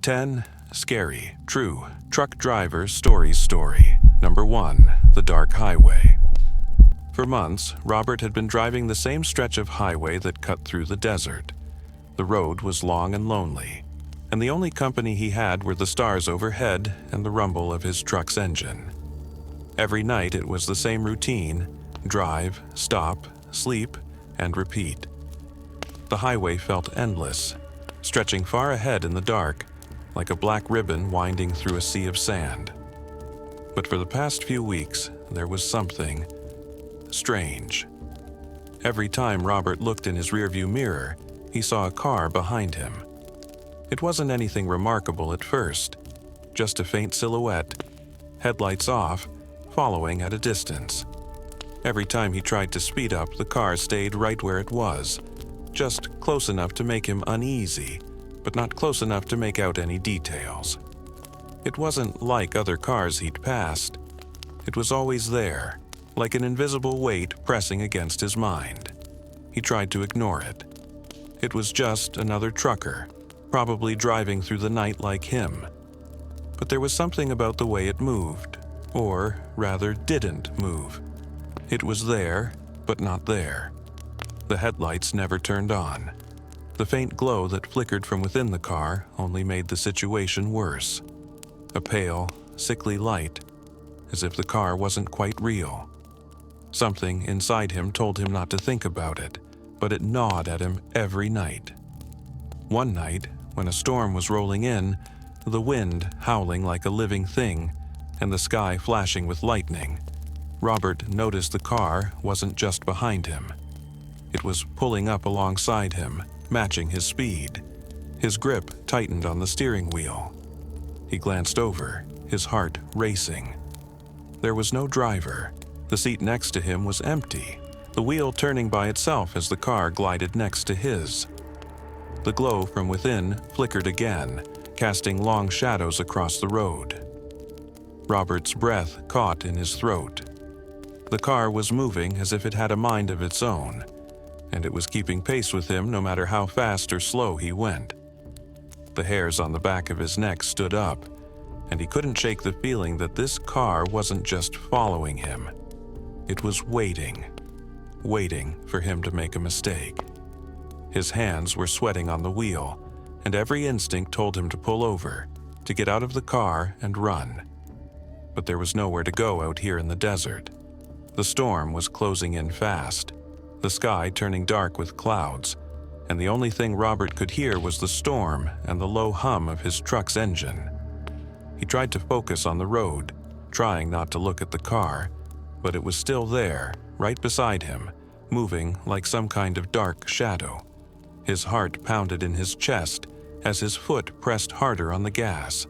10. Scary, True, Truck Driver Stories Story. Number 1. The Dark Highway. For months, Robert had been driving the same stretch of highway that cut through the desert. The road was long and lonely, and the only company he had were the stars overhead and the rumble of his truck's engine. Every night it was the same routine: drive, stop, sleep, and repeat. The highway felt endless, stretching far ahead in the dark, like a black ribbon winding through a sea of sand. But for the past few weeks, there was something strange. Every time Robert looked in his rearview mirror, he saw a car behind him. It wasn't anything remarkable at first, just a faint silhouette, headlights off, following at a distance. Every time he tried to speed up, the car stayed right where it was, just close enough to make him uneasy, but not close enough to make out any details. It wasn't like other cars he'd passed. It was always there, like an invisible weight pressing against his mind. He tried to ignore it. It was just another trucker, probably driving through the night like him. But there was something about the way it moved, or rather didn't move. It was there, but not there. The headlights never turned on. The faint glow that flickered from within the car only made the situation worse. A pale, sickly light, as if the car wasn't quite real. Something inside him told him not to think about it, but it gnawed at him every night. One night, when a storm was rolling in, the wind howling like a living thing, and the sky flashing with lightning, Robert noticed the car wasn't just behind him. It was pulling up alongside him, matching his speed. His grip tightened on the steering wheel. He glanced over, his heart racing. There was no driver. The seat next to him was empty, the wheel turning by itself as the car glided next to his. The glow from within flickered again, casting long shadows across the road. Robert's breath caught in his throat. The car was moving as if it had a mind of its own, and it was keeping pace with him no matter how fast or slow he went. The hairs on the back of his neck stood up, and he couldn't shake the feeling that this car wasn't just following him. It was waiting for him to make a mistake. His hands were sweating on the wheel, and every instinct told him to pull over, to get out of the car and run. But there was nowhere to go out here in the desert. The storm was closing in fast, the sky turning dark with clouds, and the only thing Robert could hear was the storm and the low hum of his truck's engine. He tried to focus on the road, trying not to look at the car, but it was still there, right beside him, moving like some kind of dark shadow. His heart pounded in his chest as his foot pressed harder on the gas.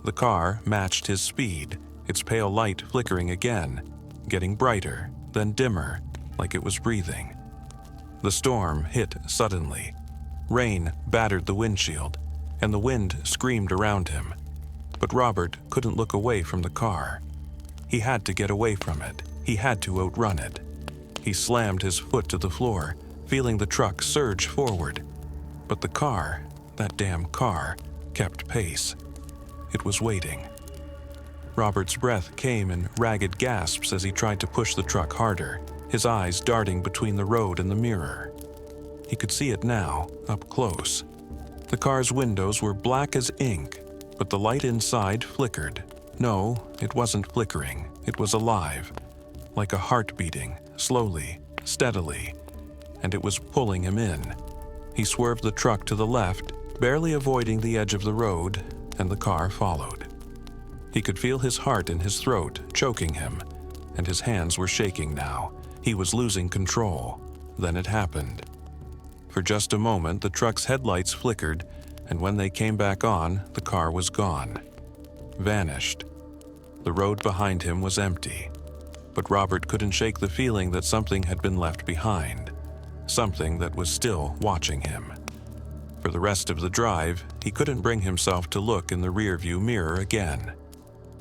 The car matched his speed, its pale light flickering again, getting brighter, then dimmer, like it was breathing. The storm hit suddenly. Rain battered the windshield, and the wind screamed around him. But Robert couldn't look away from the car. He had to get away from it. He had to outrun it. He slammed his foot to the floor, feeling the truck surge forward. But the car, that damn car, kept pace. It was waiting. Robert's breath came in ragged gasps as he tried to push the truck harder, his eyes darting between the road and the mirror. He could see it now, up close. The car's windows were black as ink, but the light inside flickered. No, it wasn't flickering. It was alive, like a heart beating, slowly, steadily, and it was pulling him in. He swerved the truck to the left, barely avoiding the edge of the road, and the car followed. He could feel his heart in his throat, choking him, and his hands were shaking now. He was losing control. Then it happened. For just a moment, the truck's headlights flickered, and when they came back on, the car was gone. Vanished. The road behind him was empty, but Robert couldn't shake the feeling that something had been left behind, something that was still watching him. For the rest of the drive, he couldn't bring himself to look in the rearview mirror again.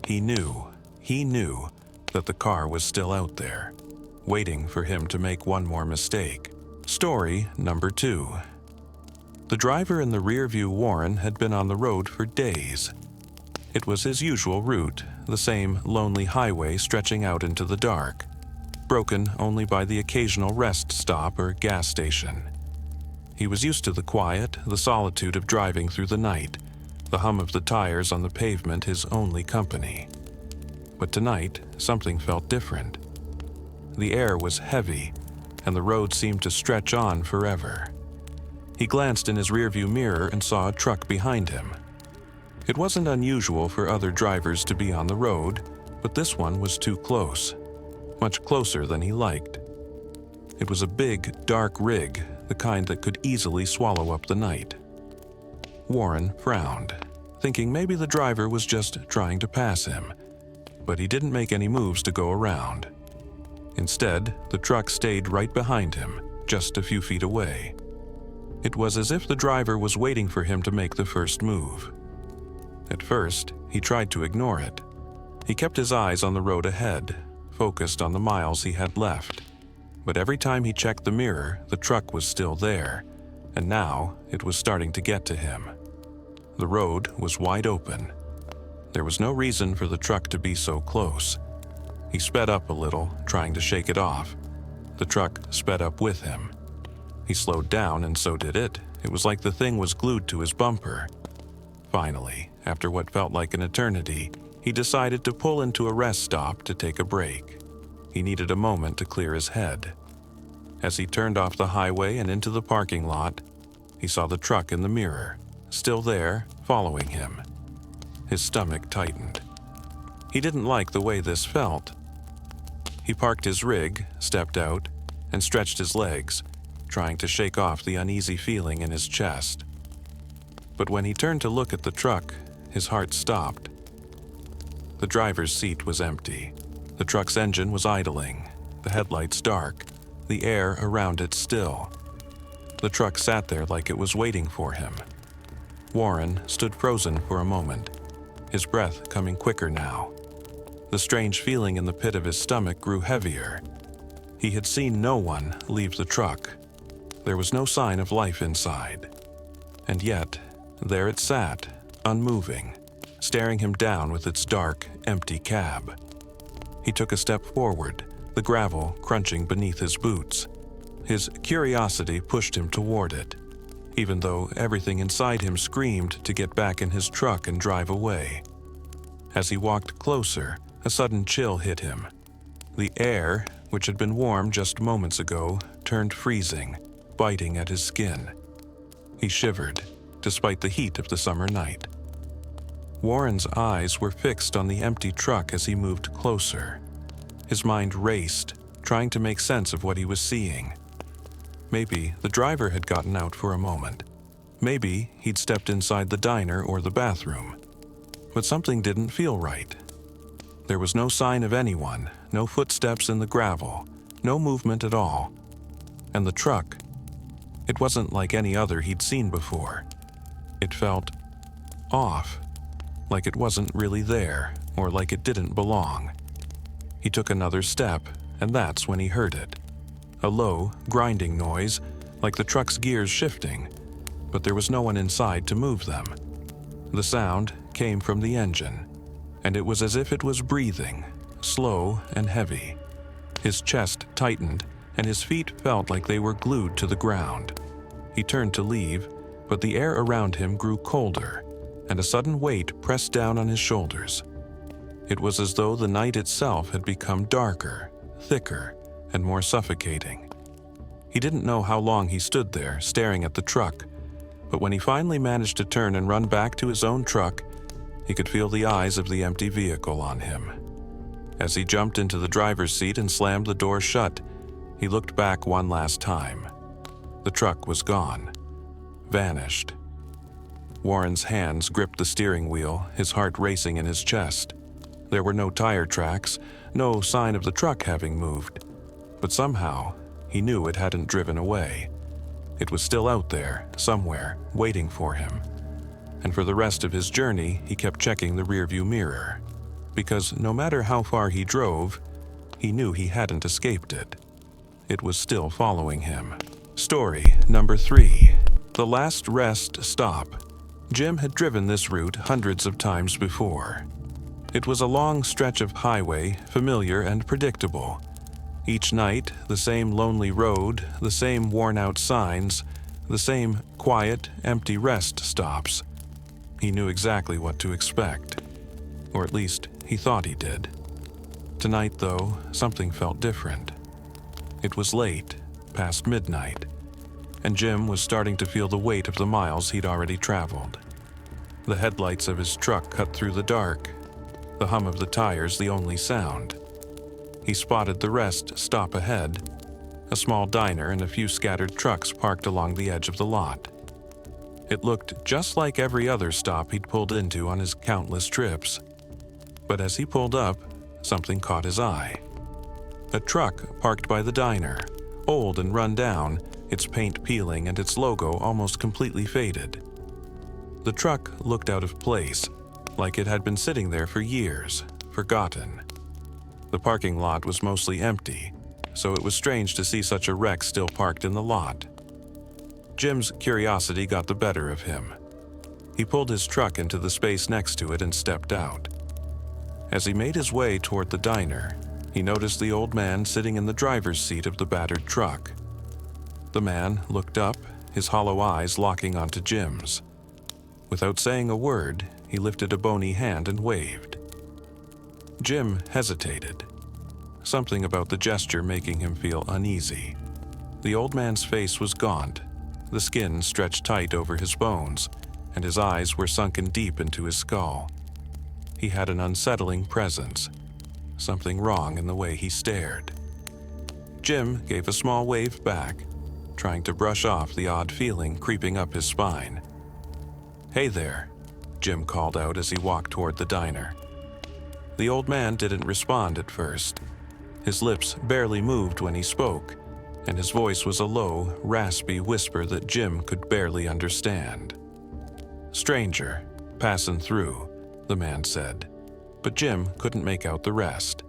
He knew that the car was still out there, waiting for him to make one more mistake. Story number 2. The driver in the rearview Warren had been on the road for days. It was his usual route, the same lonely highway stretching out into the dark, broken only by the occasional rest stop or gas station. He was used to the quiet, the solitude of driving through the night, the hum of the tires on the pavement his only company. But tonight, something felt different. The air was heavy, and the road seemed to stretch on forever. He glanced in his rearview mirror and saw a truck behind him. It wasn't unusual for other drivers to be on the road, but this one was too close, much closer than he liked. It was a big, dark rig, the kind that could easily swallow up the night. Warren frowned, thinking maybe the driver was just trying to pass him, but he didn't make any moves to go around. Instead, the truck stayed right behind him, just a few feet away. It was as if the driver was waiting for him to make the first move. At first, he tried to ignore it. He kept his eyes on the road ahead, focused on the miles he had left. But every time he checked the mirror, the truck was still there, and now it was starting to get to him. The road was wide open. There was no reason for the truck to be so close. He sped up a little, trying to shake it off. The truck sped up with him. He slowed down, and so did it. It was like the thing was glued to his bumper. Finally, after what felt like an eternity, he decided to pull into a rest stop to take a break. He needed a moment to clear his head. As he turned off the highway and into the parking lot, he saw the truck in the mirror, still there, following him. His stomach tightened. He didn't like the way this felt. He parked his rig, stepped out, and stretched his legs, trying to shake off the uneasy feeling in his chest. But when he turned to look at the truck, his heart stopped. The driver's seat was empty. The truck's engine was idling, the headlights dark, the air around it still. The truck sat there like it was waiting for him. Warren stood frozen for a moment, his breath coming quicker now. The strange feeling in the pit of his stomach grew heavier. He had seen no one leave the truck. There was no sign of life inside. And yet, there it sat, unmoving, staring him down with its dark, empty cab. He took a step forward, the gravel crunching beneath his boots. His curiosity pushed him toward it, even though everything inside him screamed to get back in his truck and drive away. As he walked closer, a sudden chill hit him. The air, which had been warm just moments ago, turned freezing, biting at his skin. He shivered, despite the heat of the summer night. Warren's eyes were fixed on the empty truck as he moved closer. His mind raced, trying to make sense of what he was seeing. Maybe the driver had gotten out for a moment. Maybe he'd stepped inside the diner or the bathroom. But something didn't feel right. There was no sign of anyone, no footsteps in the gravel, no movement at all. And the truck, it wasn't like any other he'd seen before. It felt off, like it wasn't really there, or like it didn't belong. He took another step, and that's when he heard it. A low, grinding noise, like the truck's gears shifting, but there was no one inside to move them. The sound came from the engine, and it was as if it was breathing, slow and heavy. His chest tightened, and his feet felt like they were glued to the ground. He turned to leave, but the air around him grew colder, and a sudden weight pressed down on his shoulders. It was as though the night itself had become darker, thicker, and more suffocating. He didn't know how long he stood there, staring at the truck, but when he finally managed to turn and run back to his own truck, he could feel the eyes of the empty vehicle on him. As he jumped into the driver's seat and slammed the door shut, he looked back one last time. The truck was gone, vanished. Warren's hands gripped the steering wheel, his heart racing in his chest. There were no tire tracks, no sign of the truck having moved. But somehow, he knew it hadn't driven away. It was still out there, somewhere, waiting for him. And for the rest of his journey, he kept checking the rearview mirror. Because no matter how far he drove, he knew he hadn't escaped it. It was still following him. Story number 3. The last rest stop. Jim had driven this route hundreds of times before. It was a long stretch of highway, familiar and predictable. Each night, the same lonely road, the same worn-out signs, the same quiet, empty rest stops. He knew exactly what to expect. Or at least, he thought he did. Tonight, though, something felt different. It was late, past midnight, and Jim was starting to feel the weight of the miles he'd already traveled. The headlights of his truck cut through the dark, the hum of the tires the only sound. He spotted the rest stop ahead, a small diner and a few scattered trucks parked along the edge of the lot. It looked just like every other stop he'd pulled into on his countless trips. But as he pulled up, something caught his eye. A truck parked by the diner, old and run down, its paint peeling and its logo almost completely faded. The truck looked out of place, like it had been sitting there for years, forgotten. The parking lot was mostly empty, so it was strange to see such a wreck still parked in the lot. Jim's curiosity got the better of him. He pulled his truck into the space next to it and stepped out. As he made his way toward the diner, he noticed the old man sitting in the driver's seat of the battered truck. The man looked up, his hollow eyes locking onto Jim's. Without saying a word, he lifted a bony hand and waved. Jim hesitated, something about the gesture making him feel uneasy. The old man's face was gaunt, the skin stretched tight over his bones, and his eyes were sunken deep into his skull. He had an unsettling presence, something wrong in the way he stared. Jim gave a small wave back, trying to brush off the odd feeling creeping up his spine. "Hey there," Jim called out as he walked toward the diner. The old man didn't respond at first. His lips barely moved when he spoke, and his voice was a low, raspy whisper that Jim could barely understand. "Stranger, passin' through," the man said, but Jim couldn't make out the rest.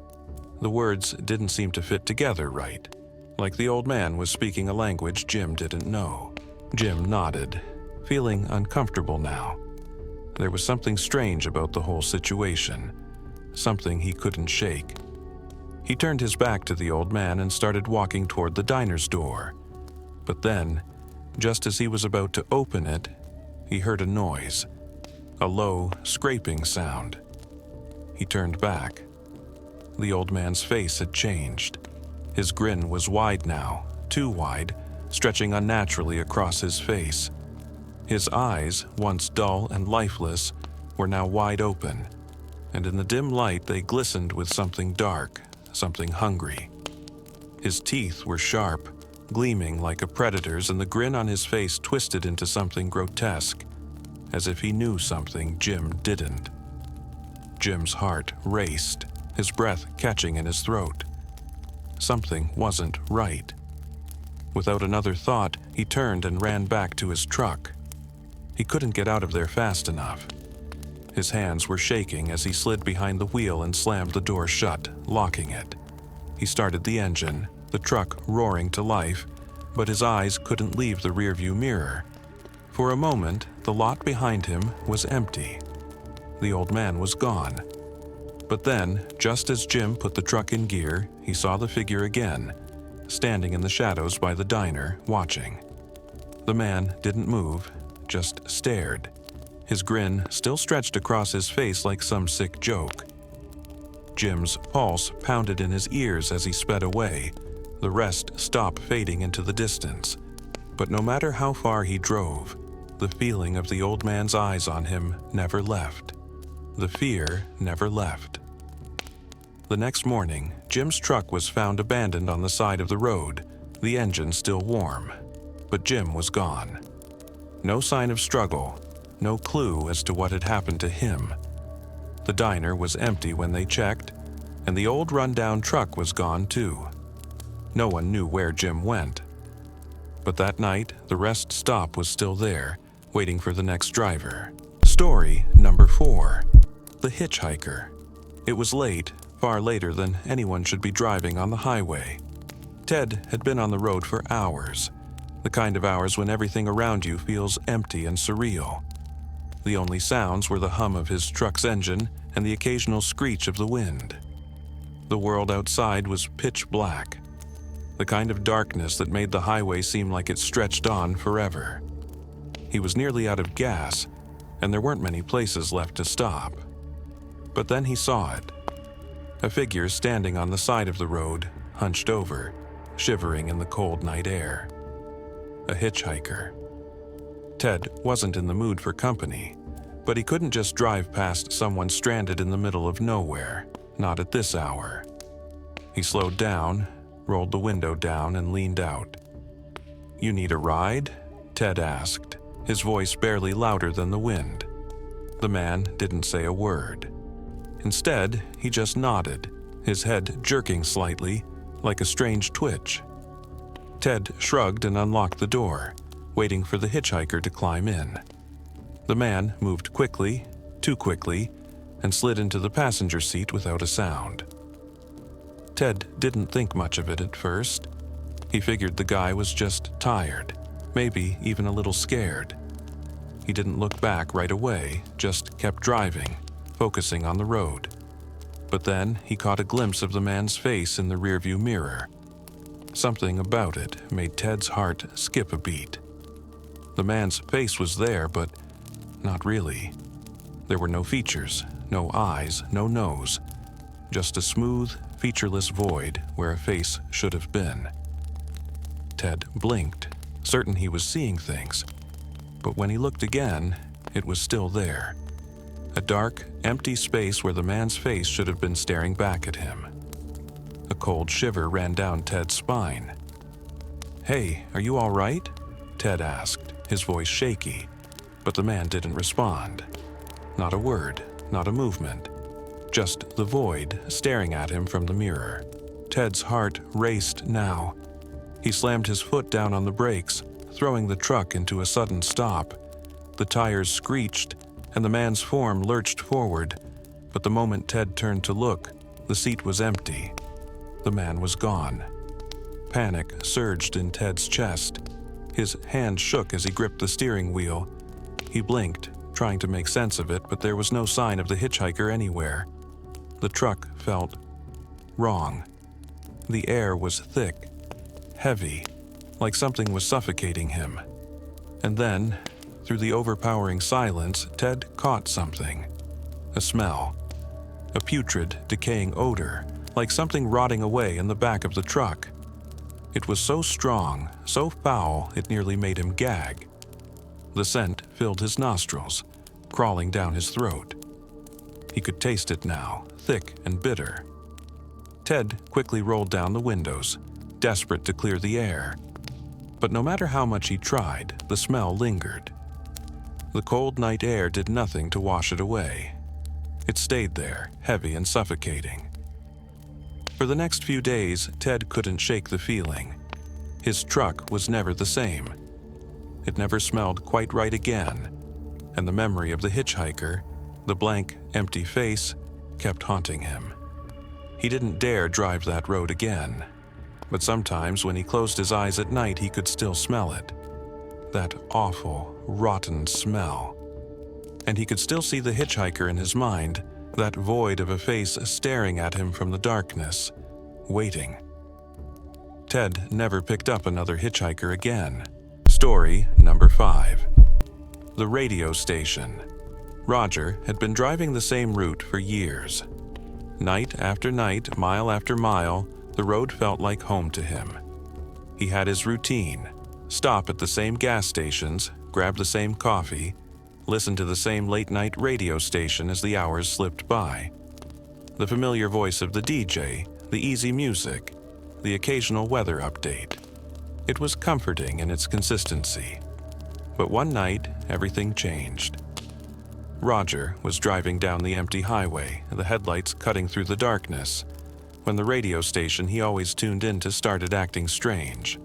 The words didn't seem to fit together right, like the old man was speaking a language Jim didn't know. Jim nodded, feeling uncomfortable now. There was something strange about the whole situation, something he couldn't shake. He turned his back to the old man and started walking toward the diner's door. But then, just as he was about to open it, he heard a noise, a low, scraping sound. He turned back. The old man's face had changed. His grin was wide now, too wide, stretching unnaturally across his face. His eyes, once dull and lifeless, were now wide open, and in the dim light they glistened with something dark, something hungry. His teeth were sharp, gleaming like a predator's, and the grin on his face twisted into something grotesque, as if he knew something Jim didn't. Jim's heart raced, his breath catching in his throat. Something wasn't right. Without another thought, he turned and ran back to his truck. He couldn't get out of there fast enough. His hands were shaking as he slid behind the wheel and slammed the door shut, locking it. He started the engine, the truck roaring to life, but his eyes couldn't leave the rearview mirror. For a moment, the lot behind him was empty. The old man was gone. But then, just as Jim put the truck in gear, he saw the figure again, standing in the shadows by the diner, watching. The man didn't move, just stared. His grin still stretched across his face like some sick joke. Jim's pulse pounded in his ears as he sped away, the rest stop fading into the distance. But no matter how far he drove, the feeling of the old man's eyes on him never left. The fear never left. The next morning, Jim's truck was found abandoned on the side of the road, the engine still warm. But Jim was gone. No sign of struggle, no clue as to what had happened to him. The diner was empty when they checked, and the old run-down truck was gone too. No one knew where Jim went. But that night, the rest stop was still there, waiting for the next driver. Story number 4. The Hitchhiker. It was late, far later than anyone should be driving on the highway. Ted had been on the road for hours. The kind of hours when everything around you feels empty and surreal. The only sounds were the hum of his truck's engine and the occasional screech of the wind. The world outside was pitch black, the kind of darkness that made the highway seem like it stretched on forever. He was nearly out of gas, and there weren't many places left to stop. But then he saw it. A figure standing on the side of the road, hunched over, shivering in the cold night air. A hitchhiker. Ted wasn't in the mood for company, but he couldn't just drive past someone stranded in the middle of nowhere, not at this hour. He slowed down, rolled the window down, and leaned out. "You need a ride?" Ted asked, his voice barely louder than the wind. The man didn't say a word. Instead, he just nodded, his head jerking slightly, like a strange twitch. Ted shrugged and unlocked the door, waiting for the hitchhiker to climb in. The man moved quickly, too quickly, and slid into the passenger seat without a sound. Ted didn't think much of it at first. He figured the guy was just tired, maybe even a little scared. He didn't look back right away, just kept driving, focusing on the road. But then he caught a glimpse of the man's face in the rearview mirror. Something about it made Ted's heart skip a beat. The man's face was there, but not really. There were no features, no eyes, no nose. Just a smooth, featureless void where a face should have been. Ted blinked, certain he was seeing things. But when he looked again, it was still there. A dark, empty space where the man's face should have been staring back at him. A cold shiver ran down Ted's spine. "Hey, are you all right?" Ted asked, his voice shaky, but the man didn't respond. Not a word, not a movement. Just the void staring at him from the mirror. Ted's heart raced now. He slammed his foot down on the brakes, throwing the truck into a sudden stop. The tires screeched, and the man's form lurched forward, but the moment Ted turned to look, the seat was empty. The man was gone. Panic surged in Ted's chest. His hand shook as he gripped the steering wheel. He blinked, trying to make sense of it, but there was no sign of the hitchhiker anywhere. The truck felt wrong. The air was thick, heavy, like something was suffocating him. And then, through the overpowering silence, Ted caught something. A smell. A putrid, decaying odor, like something rotting away in the back of the truck. It was so strong, so foul, it nearly made him gag. The scent filled his nostrils, crawling down his throat. He could taste it now, thick and bitter. Ted quickly rolled down the windows, desperate to clear the air. But no matter how much he tried, the smell lingered. The cold night air did nothing to wash it away. It stayed there, heavy and suffocating. For the next few days, Ted couldn't shake the feeling. His truck was never the same. It never smelled quite right again, and the memory of the hitchhiker, the blank, empty face, kept haunting him. He didn't dare drive that road again, but sometimes when he closed his eyes at night, he could still smell it. That awful, rotten smell. And he could still see the hitchhiker in his mind, that void of a face staring at him from the darkness, waiting. Ted never picked up another hitchhiker again. Story number 5. The radio station. Roger had been driving the same route for years. Night after night, mile after mile, the road felt like home to him. He had his routine: stop at the same gas stations, grab the same coffee, listen to the same late-night radio station as the hours slipped by. The familiar voice of the DJ, the easy music, the occasional weather update. It was comforting in its consistency. But one night, everything changed. Roger was driving down the empty highway, the headlights cutting through the darkness, when the radio station he always tuned into started acting strange.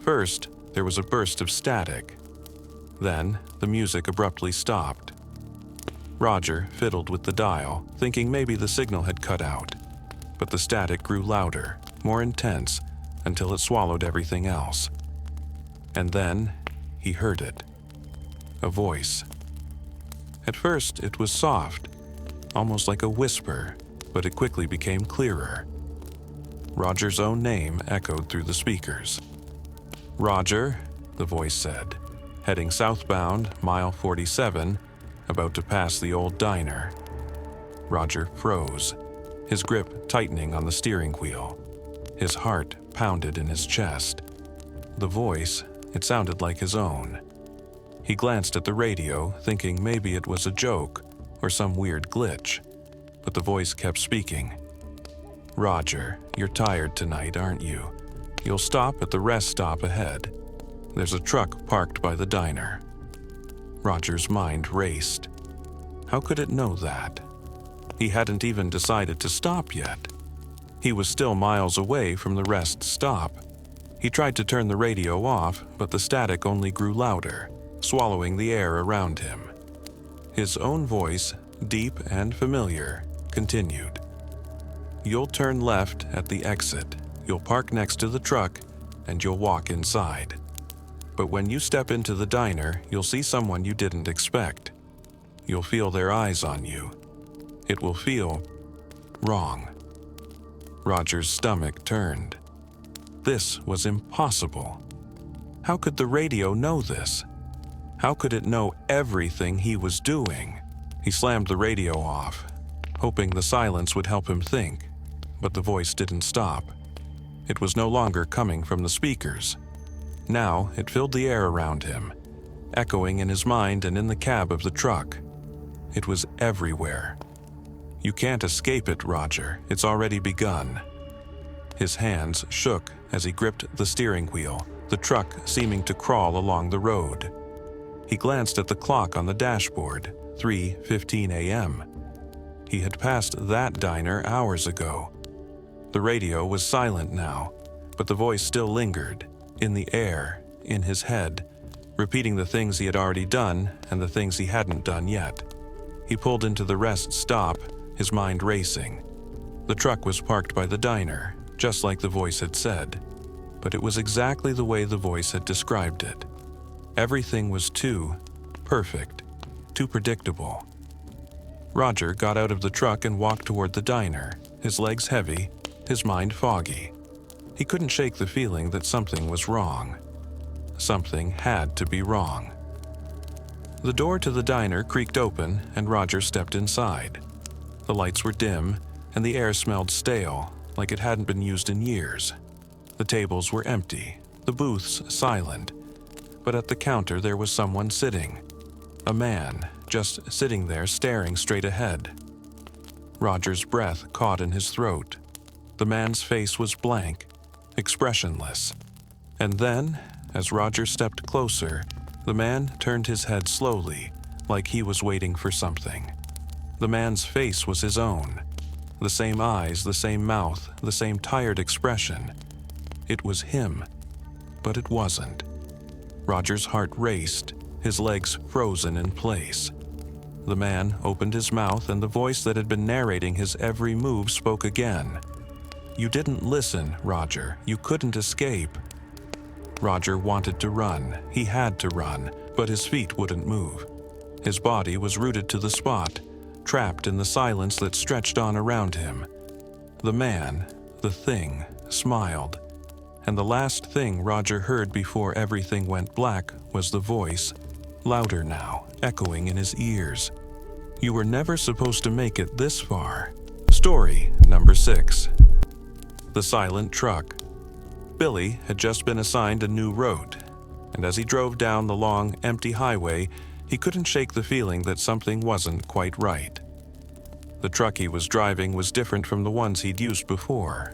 First, there was a burst of static. Then, the music abruptly stopped. Roger fiddled with the dial, thinking maybe the signal had cut out. But the static grew louder, more intense, until it swallowed everything else. And then he heard it. A voice. At first, it was soft, almost like a whisper, but it quickly became clearer. Roger's own name echoed through the speakers. "Roger," the voice said, "heading southbound, mile 47, about to pass the old diner." Roger froze, his grip tightening on the steering wheel. His heart pounded in his chest. The voice, it sounded like his own. He glanced at the radio, thinking maybe it was a joke or some weird glitch, but the voice kept speaking. "Roger, you're tired tonight, aren't you? You'll stop at the rest stop ahead. There's a truck parked by the diner." Roger's mind raced. How could it know that? He hadn't even decided to stop yet. He was still miles away from the rest stop. He tried to turn the radio off, but the static only grew louder, swallowing the air around him. His own voice, deep and familiar, continued. "You'll turn left at the exit. You'll park next to the truck, and you'll walk inside. But when you step into the diner, you'll see someone you didn't expect. You'll feel their eyes on you. It will feel wrong." Roger's stomach turned. This was impossible. How could the radio know this? How could it know everything he was doing? He slammed the radio off, hoping the silence would help him think, but the voice didn't stop. It was no longer coming from the speakers. Now it filled the air around him, echoing in his mind and in the cab of the truck. It was everywhere. "You can't escape it, Roger. It's already begun." His hands shook as he gripped the steering wheel, the truck seeming to crawl along the road. He glanced at the clock on the dashboard, 3:15 a.m. He had passed that diner hours ago. The radio was silent now, but the voice still lingered, in the air, in his head, repeating the things he had already done and the things he hadn't done yet. He pulled into the rest stop, his mind racing. The truck was parked by the diner, just like the voice had said, but it was exactly the way the voice had described it. Everything was too perfect, too predictable. Roger got out of the truck and walked toward the diner, his legs heavy, his mind foggy. He couldn't shake the feeling that something was wrong. Something had to be wrong. The door to the diner creaked open and Roger stepped inside. The lights were dim and the air smelled stale, like it hadn't been used in years. The tables were empty, the booths silent, but at the counter there was someone sitting. A man, just sitting there staring straight ahead. Roger's breath caught in his throat. The man's face was blank, expressionless. And then, as Roger stepped closer, the man turned his head slowly, like he was waiting for something. The man's face was his own. The same eyes, the same mouth, the same tired expression. It was him, but it wasn't. Roger's heart raced, his legs frozen in place. The man opened his mouth and the voice that had been narrating his every move spoke again. "You didn't listen, Roger. You couldn't escape." Roger wanted to run. He had to run, but his feet wouldn't move. His body was rooted to the spot, trapped in the silence that stretched on around him. The man, the thing, smiled. And the last thing Roger heard before everything went black was the voice, louder now, echoing in his ears. "You were never supposed to make it this far." Story number 6. The silent truck. Billy had just been assigned a new route, and as he drove down the long, empty highway, he couldn't shake the feeling that something wasn't quite right. The truck he was driving was different from the ones he'd used before.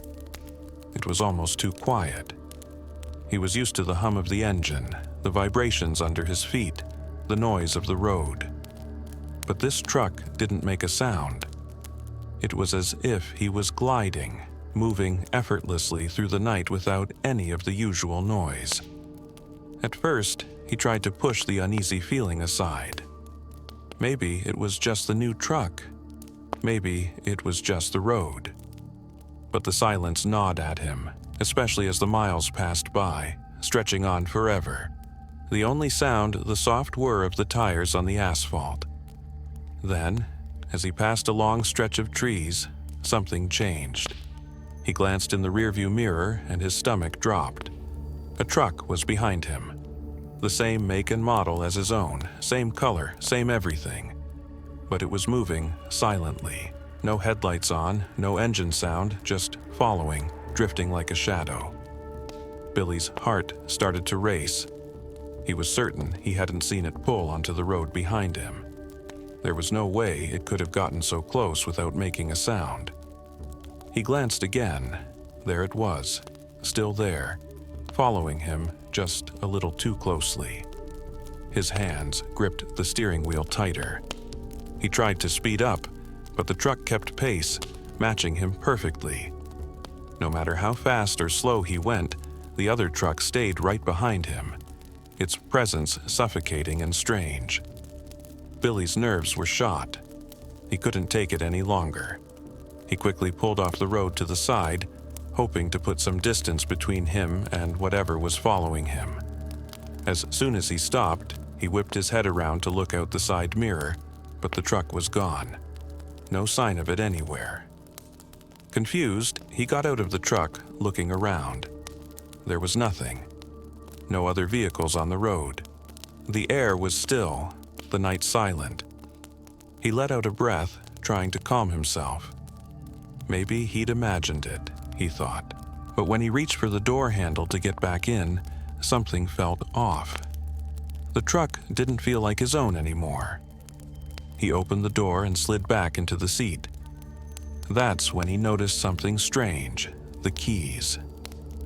It was almost too quiet. He was used to the hum of the engine, the vibrations under his feet, the noise of the road. But this truck didn't make a sound. It was as if he was gliding, moving effortlessly through the night without any of the usual noise. At first, he tried to push the uneasy feeling aside. Maybe it was just the new truck. Maybe it was just the road. But the silence gnawed at him, especially as the miles passed by, stretching on forever. The only sound the soft whir of the tires on the asphalt. Then, as he passed a long stretch of trees, something changed. He glanced in the rearview mirror and his stomach dropped. A truck was behind him. The same make and model as his own, same color, same everything. But it was moving silently. No headlights on, no engine sound, just following, drifting like a shadow. Billy's heart started to race. He was certain he hadn't seen it pull onto the road behind him. There was no way it could have gotten so close without making a sound. He glanced again. There it was, still there, following him just a little too closely. His hands gripped the steering wheel tighter. He tried to speed up, but the truck kept pace, matching him perfectly. No matter how fast or slow he went, the other truck stayed right behind him, its presence suffocating and strange. Billy's nerves were shot. He couldn't take it any longer. He quickly pulled off the road to the side, hoping to put some distance between him and whatever was following him. As soon as he stopped, he whipped his head around to look out the side mirror, but the truck was gone. No sign of it anywhere. Confused, he got out of the truck, looking around. There was nothing. No other vehicles on the road. The air was still, the night silent. He let out a breath, trying to calm himself. Maybe he'd imagined it, he thought. But when he reached for the door handle to get back in, something felt off. The truck didn't feel like his own anymore. He opened the door and slid back into the seat. That's when he noticed something strange. The keys.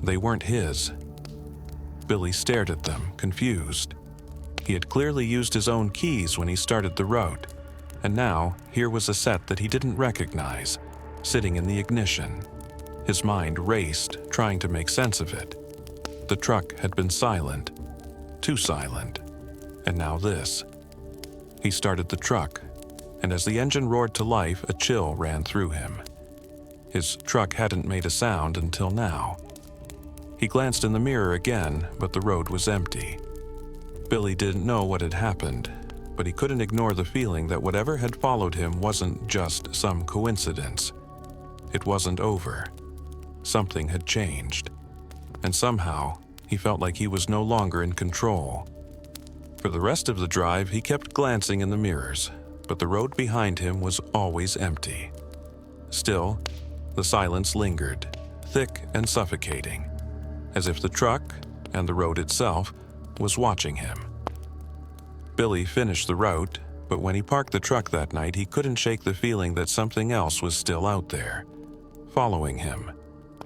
They weren't his. Billy stared at them, confused. He had clearly used his own keys when he started the route, and now here was a set that he didn't recognize, sitting in the ignition. His mind raced, trying to make sense of it. The truck had been silent, too silent, and now this. He started the truck, and as the engine roared to life, a chill ran through him. His truck hadn't made a sound until now. He glanced in the mirror again, but the road was empty. Billy didn't know what had happened, but he couldn't ignore the feeling that whatever had followed him wasn't just some coincidence. It wasn't over. Something had changed, and somehow he felt like he was no longer in control. For the rest of the drive, he kept glancing in the mirrors, but the road behind him was always empty. Still, the silence lingered, thick and suffocating, as if the truck, and the road itself, was watching him. Billy finished the route, but when he parked the truck that night, he couldn't shake the feeling that something else was still out there, following him,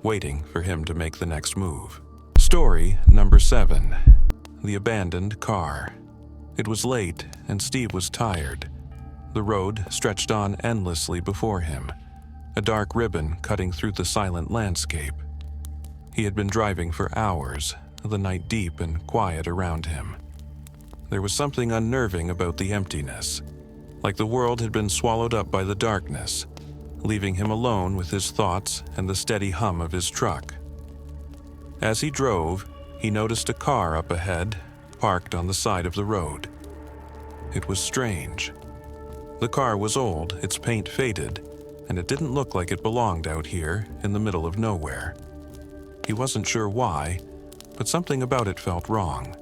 waiting for him to make the next move. Story number 7. The abandoned car. It was late, and Steve was tired. The road stretched on endlessly before him, a dark ribbon cutting through the silent landscape. He had been driving for hours, the night deep and quiet around him. There was something unnerving about the emptiness, like the world had been swallowed up by the darkness, leaving him alone with his thoughts and the steady hum of his truck. As he drove, he noticed a car up ahead, parked on the side of the road. It was strange. The car was old, its paint faded, and it didn't look like it belonged out here in the middle of nowhere. He wasn't sure why, but something about it felt wrong.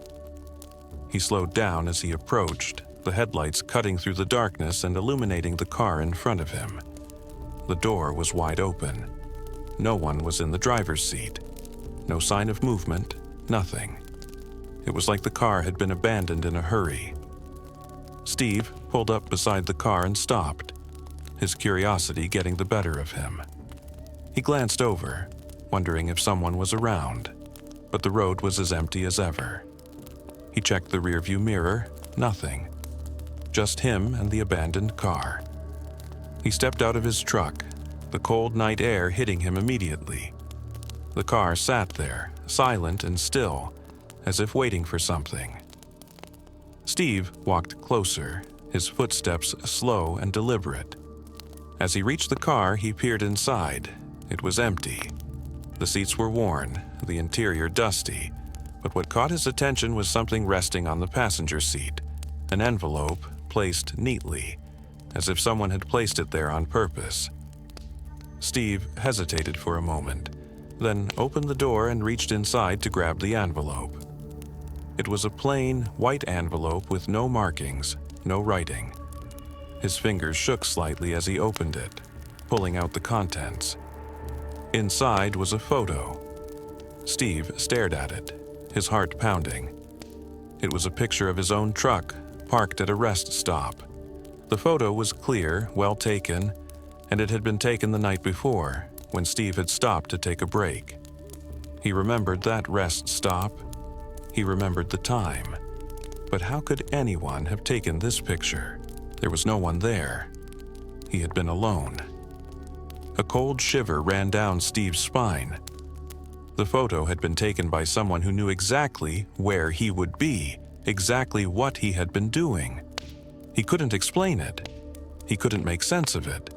He slowed down as he approached, the headlights cutting through the darkness and illuminating the car in front of him. The door was wide open. No one was in the driver's seat. No sign of movement, nothing. It was like the car had been abandoned in a hurry. Steve pulled up beside the car and stopped, his curiosity getting the better of him. He glanced over, wondering if someone was around, but the road was as empty as ever. He checked the rearview mirror, nothing. Just him and the abandoned car. He stepped out of his truck, the cold night air hitting him immediately. The car sat there, silent and still, as if waiting for something. Steve walked closer, his footsteps slow and deliberate. As he reached the car, he peered inside. It was empty. The seats were worn, the interior dusty, But what caught his attention was something resting on the passenger seat, an envelope placed neatly, as if someone had placed it there on purpose. Steve hesitated for a moment, then opened the door and reached inside to grab the envelope. It was a plain, white envelope with no markings, no writing. His fingers shook slightly as he opened it, pulling out the contents. Inside was a photo. Steve stared at it, his heart pounding. It was a picture of his own truck, parked at a rest stop. The photo was clear, well taken, and it had been taken the night before, when Steve had stopped to take a break. He remembered that rest stop. He remembered the time. But how could anyone have taken this picture? There was no one there. He had been alone. A cold shiver ran down Steve's spine. The photo had been taken by someone who knew exactly where he would be, exactly what he had been doing. He couldn't explain it. He couldn't make sense of it.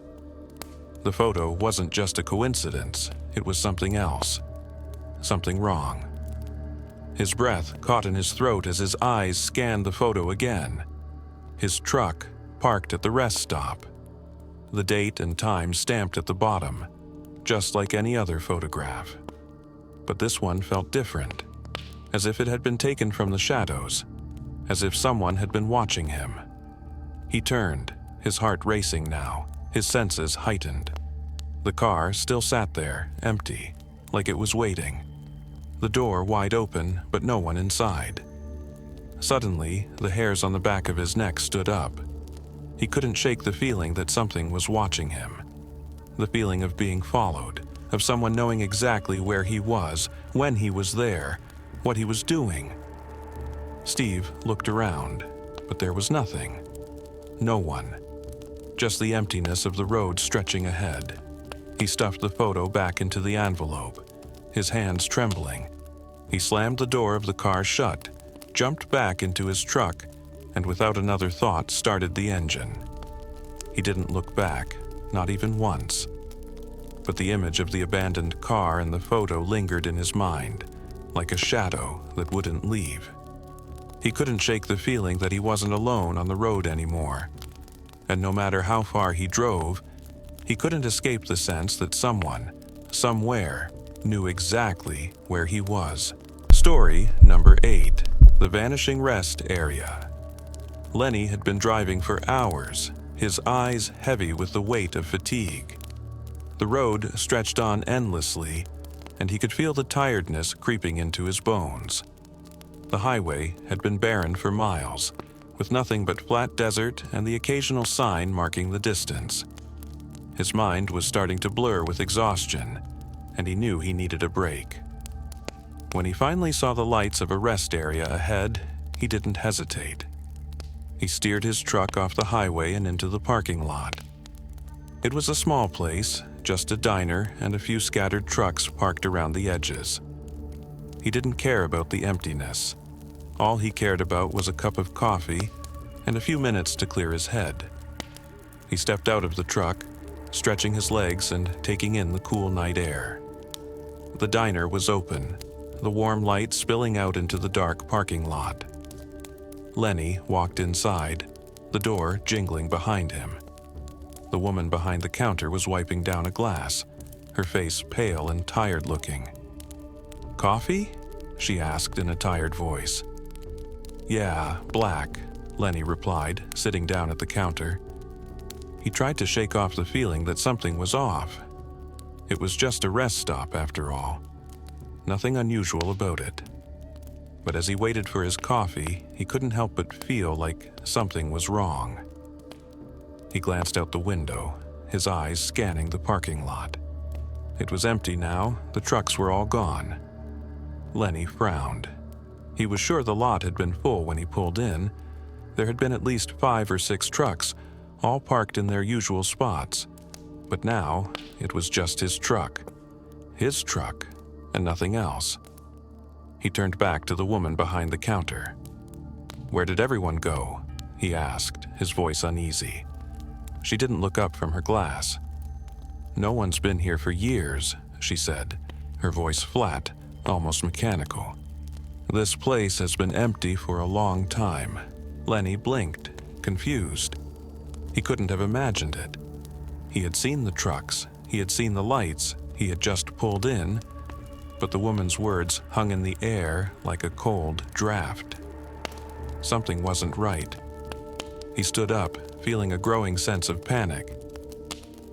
The photo wasn't just a coincidence. It was something else. Something wrong. His breath caught in his throat as his eyes scanned the photo again. His truck parked at the rest stop. The date and time stamped at the bottom, just like any other photograph. But this one felt different, as if it had been taken from the shadows, as if someone had been watching him. He turned, his heart racing now, his senses heightened. The car still sat there, empty, like it was waiting. The door wide open, but no one inside. Suddenly, the hairs on the back of his neck stood up. He couldn't shake the feeling that something was watching him. The feeling of being followed, of someone knowing exactly where he was, when he was there, what he was doing. Steve looked around, but there was nothing. No one. Just the emptiness of the road stretching ahead. He stuffed the photo back into the envelope, his hands trembling. He slammed the door of the car shut, jumped back into his truck, and without another thought started the engine. He didn't look back, not even once. But the image of the abandoned car and the photo lingered in his mind, like a shadow that wouldn't leave. He couldn't shake the feeling that he wasn't alone on the road anymore. And no matter how far he drove, he couldn't escape the sense that someone, somewhere, knew exactly where he was. Story number 8. The Vanishing Rest Area. Lenny had been driving for hours, his eyes heavy with the weight of fatigue. The road stretched on endlessly, and he could feel the tiredness creeping into his bones. The highway had been barren for miles, with nothing but flat desert and the occasional sign marking the distance. His mind was starting to blur with exhaustion, and he knew he needed a break. When he finally saw the lights of a rest area ahead, he didn't hesitate. He steered his truck off the highway and into the parking lot. It was a small place, just a diner and a few scattered trucks parked around the edges. He didn't care about the emptiness. All he cared about was a cup of coffee and a few minutes to clear his head. He stepped out of the truck, stretching his legs and taking in the cool night air. The diner was open, the warm light spilling out into the dark parking lot. Lenny walked inside, the door jingling behind him. The woman behind the counter was wiping down a glass, her face pale and tired-looking. "Coffee?" she asked in a tired voice. "Yeah, black," Lenny replied, sitting down at the counter. He tried to shake off the feeling that something was off. It was just a rest stop, after all. Nothing unusual about it. But as he waited for his coffee, he couldn't help but feel like something was wrong. He glanced out the window, his eyes scanning the parking lot. It was empty now, the trucks were all gone. Lenny frowned. He was sure the lot had been full when he pulled in. There had been at least 5 or 6 trucks, all parked in their usual spots. But now, it was just his truck, and nothing else. He turned back to the woman behind the counter. "Where did everyone go?" he asked, his voice uneasy. She didn't look up from her glass. "No one's been here for years," she said, her voice flat, almost mechanical. This place has been empty for a long time. Lenny blinked, confused. He couldn't have imagined it. He had seen the trucks, he had seen the lights, he had just pulled in, but the woman's words hung in the air like a cold draft. Something wasn't right. He stood up, feeling a growing sense of panic.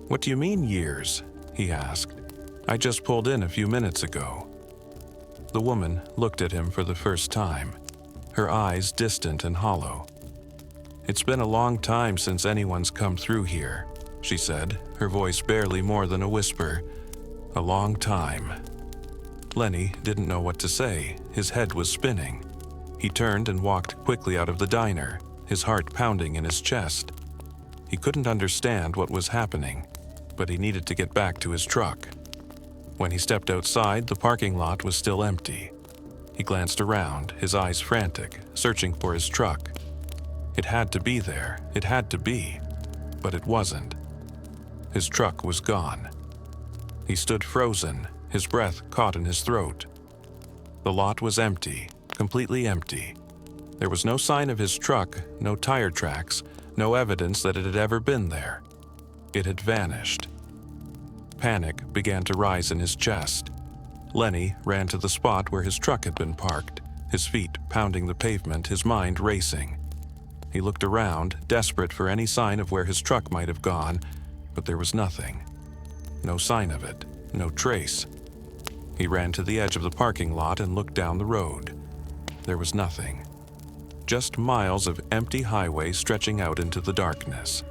"What do you mean, years?" he asked. "I just pulled in a few minutes ago." The woman looked at him for the first time, her eyes distant and hollow. "It's been a long time since anyone's come through here," she said, her voice barely more than a whisper. "A long time." Lenny didn't know what to say. His head was spinning. He turned and walked quickly out of the diner, his heart pounding in his chest. He couldn't understand what was happening, but he needed to get back to his truck. When he stepped outside, the parking lot was still empty. He glanced around, his eyes frantic, searching for his truck. It had to be there, it had to be, but it wasn't. His truck was gone. He stood frozen, his breath caught in his throat. The lot was empty, completely empty. There was no sign of his truck, no tire tracks, no evidence that it had ever been there. It had vanished. Panic began to rise in his chest. Lenny ran to the spot where his truck had been parked, his feet pounding the pavement, his mind racing. He looked around, desperate for any sign of where his truck might have gone, but there was nothing. No sign of it, no trace. He ran to the edge of the parking lot and looked down the road. There was nothing. Just miles of empty highway stretching out into the darkness.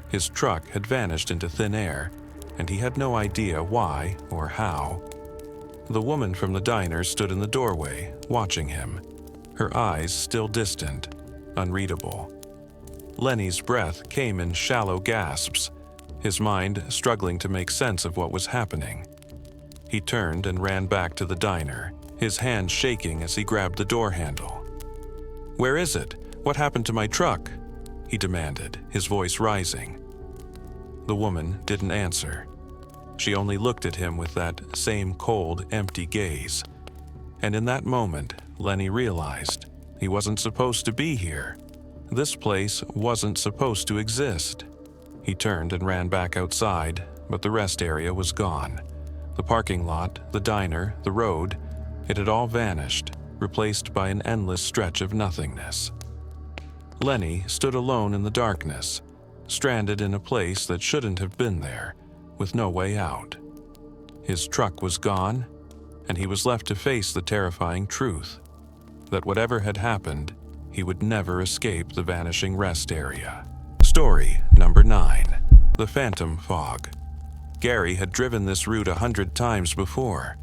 His truck had vanished into thin air, and he had no idea why or how. The woman from the diner stood in the doorway, watching him, her eyes still distant, unreadable. Lenny's breath came in shallow gasps, his mind struggling to make sense of what was happening. He turned and ran back to the diner, his hand shaking as he grabbed the door handle. "Where is it? What happened to my truck?" he demanded, his voice rising. The woman didn't answer. She only looked at him with that same cold, empty gaze. And in that moment, Lenny realized he wasn't supposed to be here. This place wasn't supposed to exist. He turned and ran back outside, but the rest area was gone. The parking lot, the diner, the road, it had all vanished, replaced by an endless stretch of nothingness. Lenny stood alone in the darkness, stranded in a place that shouldn't have been there, with no way out. His truck was gone, and he was left to face the terrifying truth that whatever had happened, he would never escape the vanishing rest area. Story number 9. The Phantom Fog. Gary had driven this route 100 times before.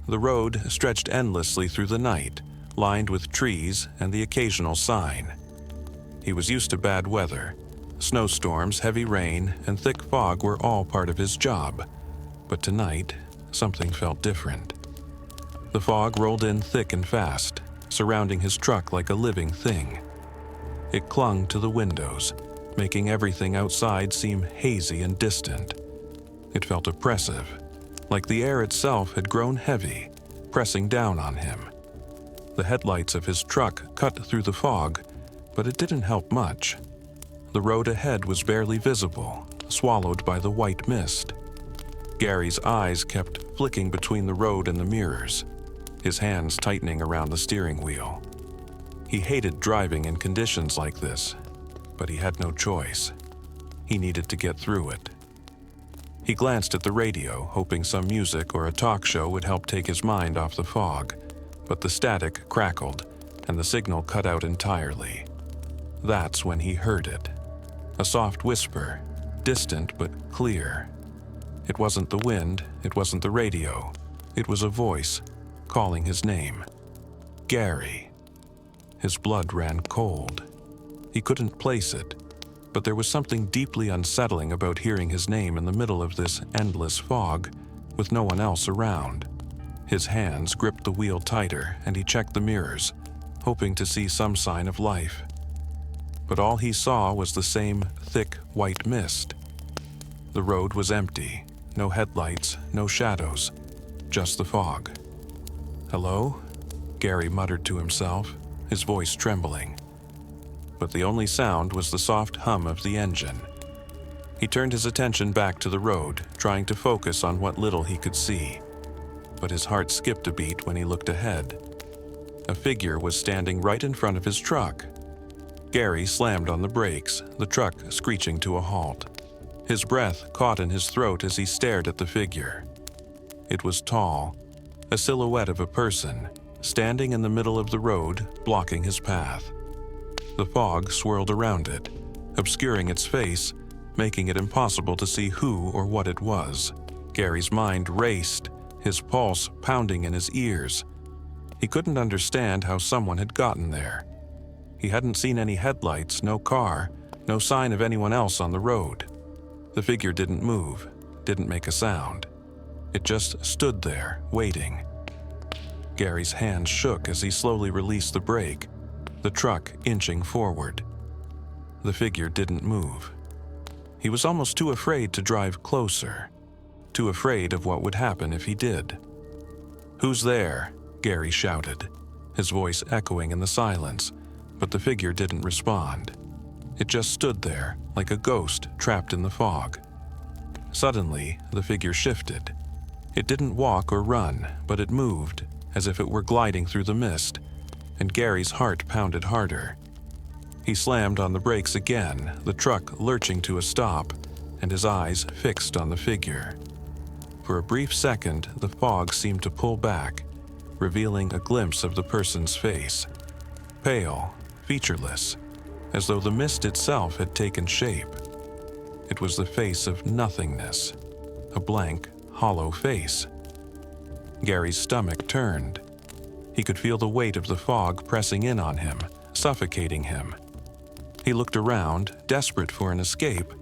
The road stretched endlessly through the night, lined with trees and the occasional sign. He was used to bad weather. Snowstorms, heavy rain, and thick fog were all part of his job. But tonight, something felt different. The fog rolled in thick and fast, surrounding his truck like a living thing. It clung to the windows, making everything outside seem hazy and distant. It felt oppressive, like the air itself had grown heavy, pressing down on him. The headlights of his truck cut through the fog, but it didn't help much. The road ahead was barely visible, swallowed by the white mist. Gary's eyes kept flicking between the road and the mirrors, his hands tightening around the steering wheel. He hated driving in conditions like this, but he had no choice. He needed to get through it. He glanced at the radio, hoping some music or a talk show would help take his mind off the fog, but the static crackled, and the signal cut out entirely. That's when he heard it. A soft whisper, distant but clear. It wasn't the wind, it wasn't the radio. It was a voice, calling his name. Gary. His blood ran cold. He couldn't place it, but there was something deeply unsettling about hearing his name in the middle of this endless fog, with no one else around. His hands gripped the wheel tighter, and he checked the mirrors, hoping to see some sign of life. But all he saw was the same thick white mist. The road was empty, no headlights, no shadows, just the fog. "Hello? Gary muttered to himself, his voice trembling. But the only sound was the soft hum of the engine. He turned his attention back to the road, trying to focus on what little he could see. But his heart skipped a beat when he looked ahead. A figure was standing right in front of his truck. Gary slammed on the brakes, the truck screeching to a halt. His breath caught in his throat as he stared at the figure. It was tall, a silhouette of a person, standing in the middle of the road, blocking his path. The fog swirled around it, obscuring its face, making it impossible to see who or what it was. Gary's mind raced, his pulse pounding in his ears. He couldn't understand how someone had gotten there. He hadn't seen any headlights, no car, no sign of anyone else on the road. The figure didn't move, didn't make a sound. It just stood there, waiting. Gary's hands shook as he slowly released the brake, the truck inching forward. The figure didn't move. He was almost too afraid to drive closer, too afraid of what would happen if he did. "Who's there?" Gary shouted, his voice echoing in the silence, but the figure didn't respond. It just stood there, like a ghost trapped in the fog. Suddenly, the figure shifted. It didn't walk or run, but it moved, as if it were gliding through the mist, and Gary's heart pounded harder. He slammed on the brakes again, the truck lurching to a stop, and his eyes fixed on the figure. For a brief second, the fog seemed to pull back, revealing a glimpse of the person's face. Pale, featureless, as though the mist itself had taken shape. It was the face of nothingness, a blank, hollow face. Gary's stomach turned. He could feel the weight of the fog pressing in on him, suffocating him. He looked around, desperate for an escape,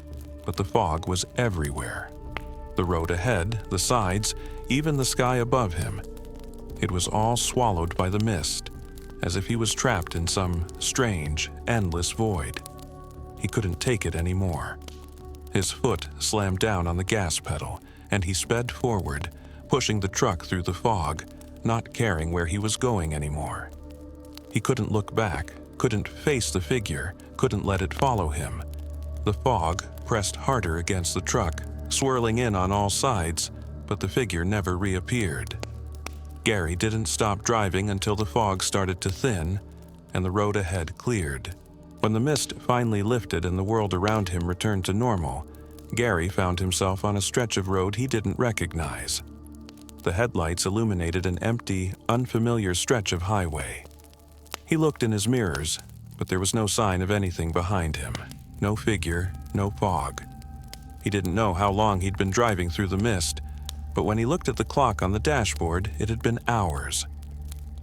but the fog was everywhere. The road ahead, the sides, even the sky above him. It was all swallowed by the mist, as if he was trapped in some strange, endless void. He couldn't take it anymore. His foot slammed down on the gas pedal, and he sped forward, pushing the truck through the fog, not caring where he was going anymore. He couldn't look back, couldn't face the figure, couldn't let it follow him. The fog pressed harder against the truck, swirling in on all sides, but the figure never reappeared. Gary didn't stop driving until the fog started to thin and the road ahead cleared. When the mist finally lifted and the world around him returned to normal, Gary found himself on a stretch of road he didn't recognize. The headlights illuminated an empty, unfamiliar stretch of highway. He looked in his mirrors, but there was no sign of anything behind him. No figure, no fog. He didn't know how long he'd been driving through the mist, but when he looked at the clock on the dashboard, it had been hours.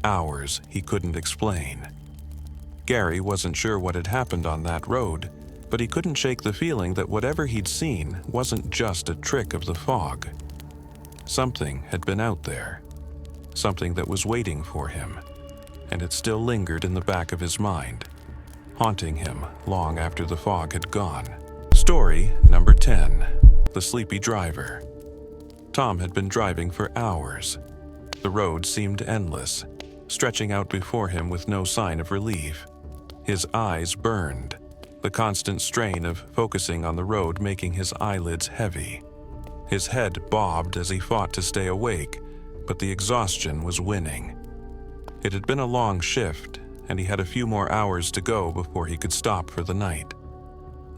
Hours he couldn't explain. Gary wasn't sure what had happened on that road, but he couldn't shake the feeling that whatever he'd seen wasn't just a trick of the fog. Something had been out there, something that was waiting for him, and it still lingered in the back of his mind, haunting him long after the fog had gone. Story number 10. The Sleepy Driver. Tom had been driving for hours. The road seemed endless, stretching out before him with no sign of relief. His eyes burned, the constant strain of focusing on the road making his eyelids heavy. His head bobbed as he fought to stay awake, but the exhaustion was winning. It had been a long shift, and he had a few more hours to go before he could stop for the night.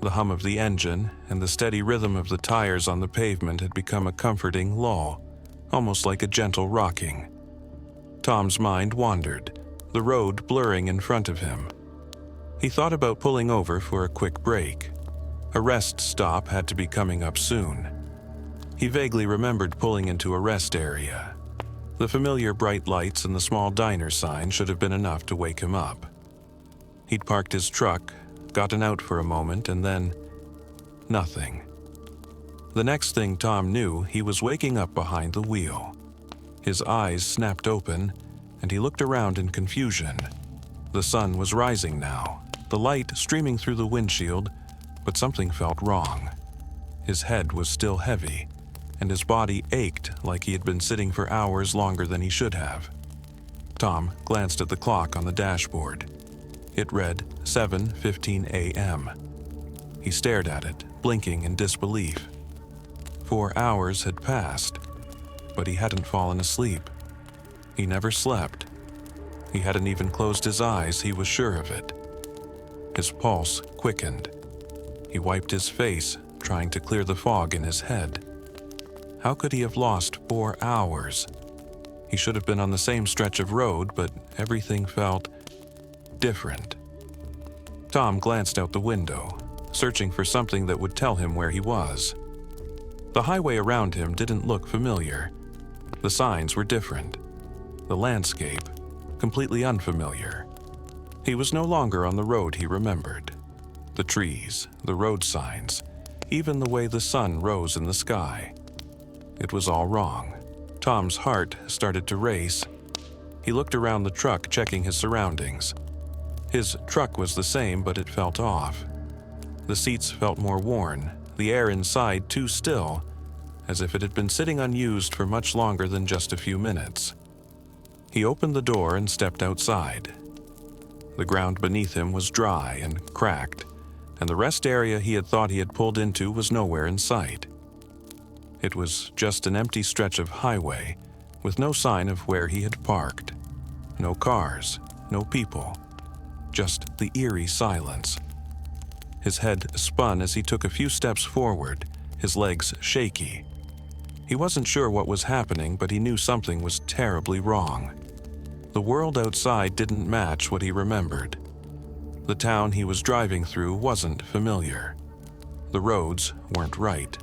The hum of the engine and the steady rhythm of the tires on the pavement had become a comforting lull, almost like a gentle rocking. Tom's mind wandered, the road blurring in front of him. He thought about pulling over for a quick break. A rest stop had to be coming up soon. He vaguely remembered pulling into a rest area. The familiar bright lights and the small diner sign should have been enough to wake him up. He'd parked his truck, gotten out for a moment, and then nothing. The next thing Tom knew, he was waking up behind the wheel. His eyes snapped open, and he looked around in confusion. The sun was rising now, the light streaming through the windshield, but something felt wrong. His head was still heavy, and his body ached like he had been sitting for hours longer than he should have. Tom glanced at the clock on the dashboard. It read 7:15 a.m. He stared at it, blinking in disbelief. 4 hours had passed, but he hadn't fallen asleep. He never slept. He hadn't even closed his eyes, he was sure of it. His pulse quickened. He wiped his face, trying to clear the fog in his head. How could he have lost 4 hours? He should have been on the same stretch of road, but everything felt different. Tom glanced out the window, searching for something that would tell him where he was. The highway around him didn't look familiar. The signs were different. The landscape, completely unfamiliar. He was no longer on the road he remembered. The trees, the road signs, even the way the sun rose in the sky. It was all wrong. Tom's heart started to race. He looked around the truck, checking his surroundings. His truck was the same, but it felt off. The seats felt more worn, the air inside too still, as if it had been sitting unused for much longer than just a few minutes. He opened the door and stepped outside. The ground beneath him was dry and cracked, and the rest area he had thought he had pulled into was nowhere in sight. It was just an empty stretch of highway, with no sign of where he had parked. No cars, no people, just the eerie silence. His head spun as he took a few steps forward, his legs shaky. He wasn't sure what was happening, but he knew something was terribly wrong. The world outside didn't match what he remembered. The town he was driving through wasn't familiar. The roads weren't right.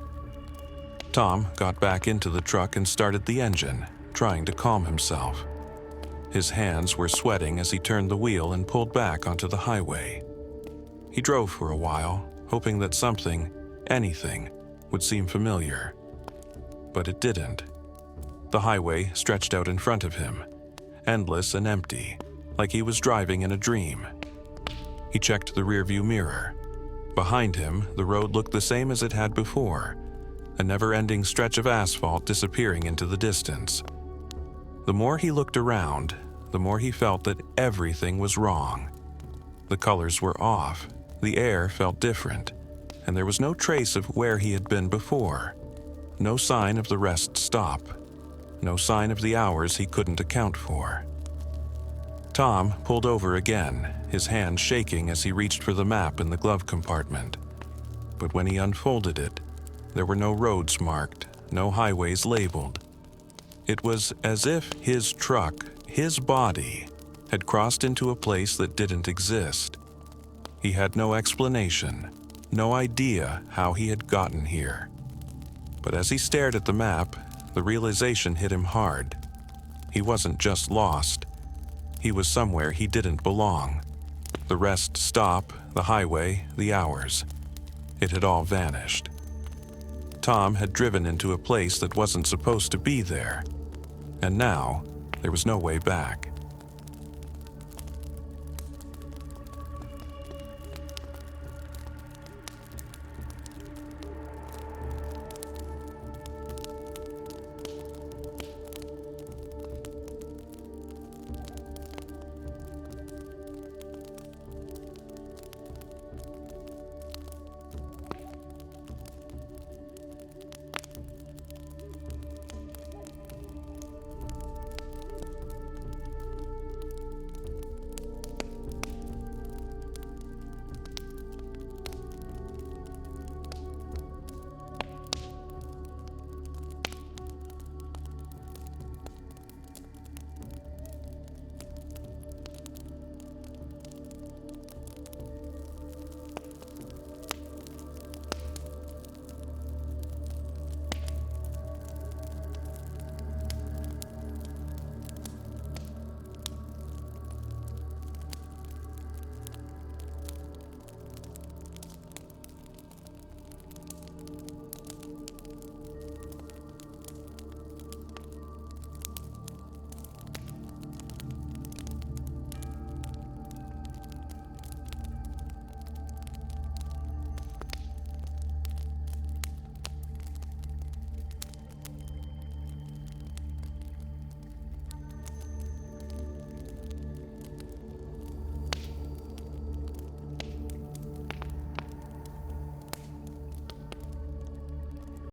Tom got back into the truck and started the engine, trying to calm himself. His hands were sweating as he turned the wheel and pulled back onto the highway. He drove for a while, hoping that something, anything, would seem familiar. But it didn't. The highway stretched out in front of him, endless and empty, like he was driving in a dream. He checked the rearview mirror. Behind him, the road looked the same as it had before, a never-ending stretch of asphalt disappearing into the distance. The more he looked around, the more he felt that everything was wrong. The colors were off, the air felt different, and there was no trace of where he had been before. No sign of the rest stop. No sign of the hours he couldn't account for. Tom pulled over again, his hand shaking as he reached for the map in the glove compartment. But when he unfolded it, there were no roads marked, no highways labeled. It was as if his truck, his body, had crossed into a place that didn't exist. He had no explanation, no idea how he had gotten here. But as he stared at the map, the realization hit him hard. He wasn't just lost. He was somewhere he didn't belong. The rest stop, the highway, the hours. It had all vanished. Tom had driven into a place that wasn't supposed to be there. And now, there was no way back.